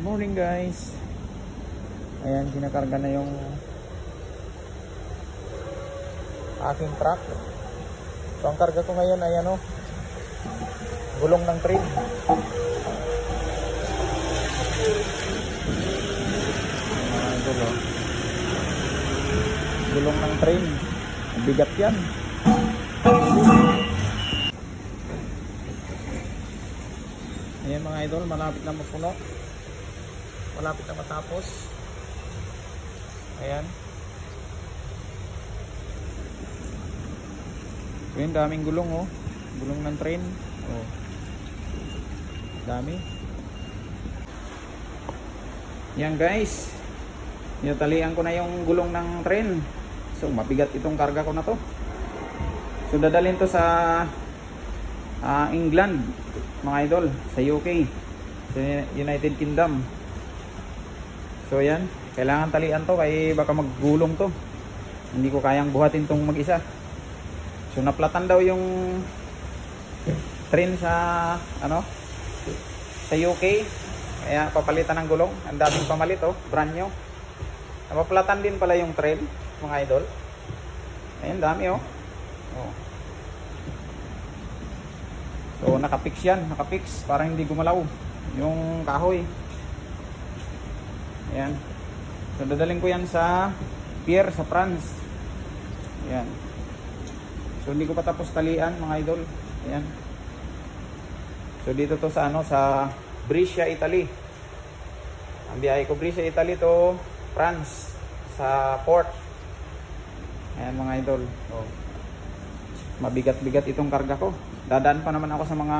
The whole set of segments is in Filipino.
Morning guys. Ayan, kinakarga na yung aking truck. So ang karga ko ngayon ay gulong ng train. Gulong ng train. Bigat yan. Ayan mga idol, malapit na mapuno. Malapit na matapos. Ayan. Ayan, daming gulong oh. Gulong ng train. Oh. Dami. Yan guys. Tinatalian ko na yung gulong ng train. So mabigat itong karga ko na to. So dadalhin to sa England mga idol, sa UK, sa United Kingdom. So yan, kailangan talian to kaya baka maggulong to. Hindi ko kayang buhatin tong mag-isa. So naplatan daw yung train sa sa UK. Kaya papalitan ng gulong. Ang daming pamalit oh, brand new. Napaplatan din pala yung train mga idol. Ayun, dami oh. Oh. So nakapix yan, nakapix para hindi gumalaw yung kahoy. Ayan. So dadaling ko yan sa pier sa France. Ayan. So hindi ko pa tapos talian mga idol. Ayan. So dito to sa sa Brescia, Italy. Ang biyahe ko Brescia, Italy to France sa port. Ayan mga idol. Oh. Mabigat-bigat itong karga ko. Dadaan pa naman ako sa mga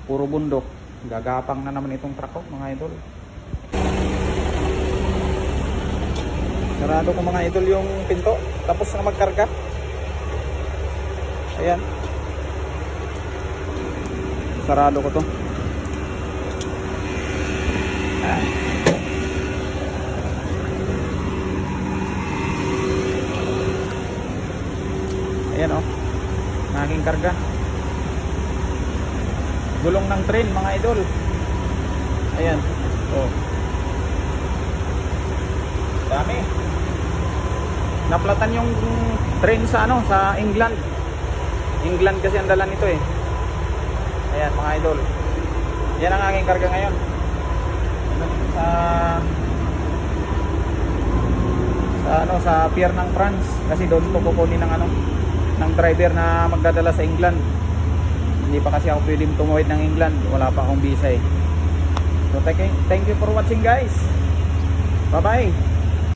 puro bundok. Gagapang na naman itong truck ko mga idol. Sarado ko mga idol yung pinto. Tapos na magkarga. Ayan. Sarado ko to. Ayan o, naging karga. Gulong ng train mga idol. Ayan. Oh. Dami. Naplatan yung train sa sa England. England kasi ang dala nito eh. Ayan mga idol. Yan ang aking karga ngayon. Sa pier ng France kasi doon ko kukunin ng driver na magdadala sa England. Hindi pa kasi ako pwedeng tumawid ng England, wala pa akong visa eh. So thank you for watching guys. Bye bye.